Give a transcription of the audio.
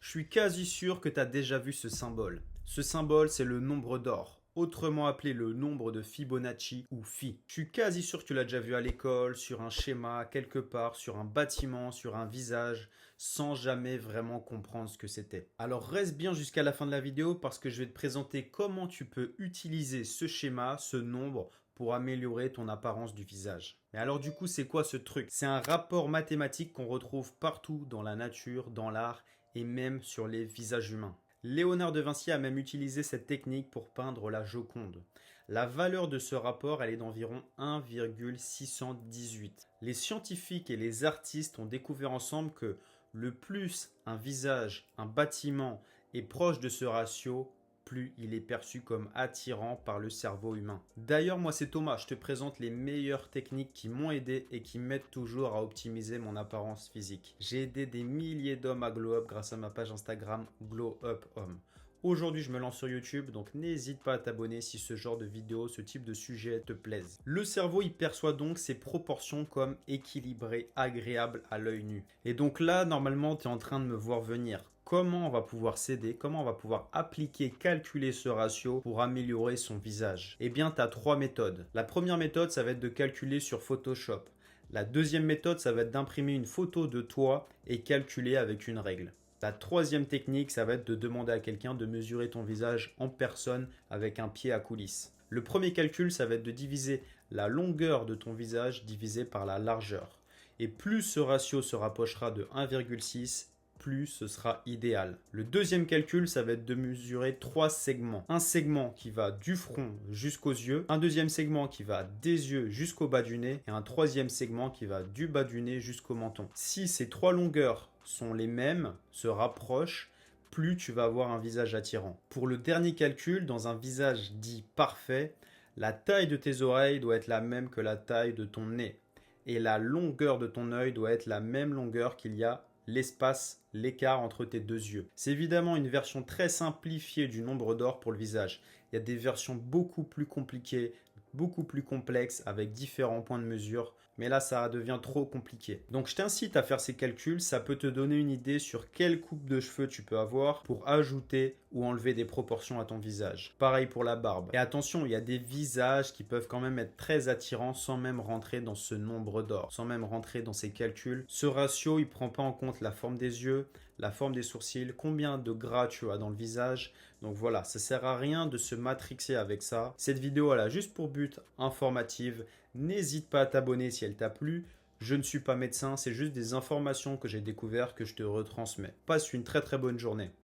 Je suis quasi sûr que tu as déjà vu ce symbole. Ce symbole, c'est le nombre d'or, autrement appelé le nombre de Fibonacci ou Phi. Je suis quasi sûr que tu l'as déjà vu à l'école, sur un schéma, quelque part, sur un bâtiment, sur un visage, sans jamais vraiment comprendre ce que c'était. Alors reste bien jusqu'à la fin de la vidéo parce que je vais te présenter comment tu peux utiliser ce schéma, ce nombre, pour améliorer ton apparence du visage. Mais alors du coup, c'est quoi ce truc? C'est un rapport mathématique qu'on retrouve partout dans la nature, dans l'art et même sur les visages humains. Léonard de Vinci a même utilisé cette technique pour peindre la Joconde. La valeur de ce rapport, elle est d'environ 1,618. Les scientifiques et les artistes ont découvert ensemble que le plus un visage, un bâtiment est proche de ce ratio, plus il est perçu comme attirant par le cerveau humain. D'ailleurs, moi c'est Thomas, je te présente les meilleures techniques qui m'ont aidé et qui m'aident toujours à optimiser mon apparence physique. J'ai aidé des milliers d'hommes à glow up grâce à ma page Instagram Glow Up Homme. Aujourd'hui, je me lance sur YouTube, donc n'hésite pas à t'abonner si ce genre de vidéo, ce type de sujet te plaise. Le cerveau, il perçoit donc ses proportions comme équilibrées, agréables à l'œil nu. Et donc là, normalement, tu es en train de me voir venir. Comment on va pouvoir s'aider, comment on va pouvoir appliquer, calculer ce ratio pour améliorer son visage? Eh bien, tu as trois méthodes. La première méthode, ça va être de calculer sur Photoshop. La deuxième méthode, ça va être d'imprimer une photo de toi et calculer avec une règle. La troisième technique, ça va être de demander à quelqu'un de mesurer ton visage en personne avec un pied à coulisse. Le premier calcul, ça va être de diviser la longueur de ton visage divisé par la largeur. Et plus ce ratio se rapprochera de 1,6, plus ce sera idéal. Le deuxième calcul, ça va être de mesurer trois segments. Un segment qui va du front jusqu'aux yeux, un deuxième segment qui va des yeux jusqu'au bas du nez et un troisième segment qui va du bas du nez jusqu'au menton. Si ces trois longueurs sont les mêmes, se rapprochent, plus tu vas avoir un visage attirant. Pour le dernier calcul, dans un visage dit parfait, la taille de tes oreilles doit être la même que la taille de ton nez. Et la longueur de ton œil doit être la même longueur qu'il y a l'espace, l'écart entre tes deux yeux. C'est évidemment une version très simplifiée du nombre d'or pour le visage. Il y a des versions beaucoup plus compliquées, beaucoup plus complexes avec différents points de mesure. Mais là, ça devient trop compliqué. Donc, je t'incite à faire ces calculs. Ça peut te donner une idée sur quelle coupe de cheveux tu peux avoir pour ajouter ou enlever des proportions à ton visage. Pareil pour la barbe. Et attention, il y a des visages qui peuvent quand même être très attirants sans même rentrer dans ce nombre d'or, sans même rentrer dans ces calculs. Ce ratio, il prend pas en compte la forme des yeux, la forme des sourcils, combien de gras tu as dans le visage. Donc voilà, ça sert à rien de se matrixer avec ça. Cette vidéo, elle a juste pour but informative. N'hésite pas à t'abonner si elle t'a plu. Je ne suis pas médecin, c'est juste des informations que j'ai découvertes que je te retransmets. Passe une très très bonne journée.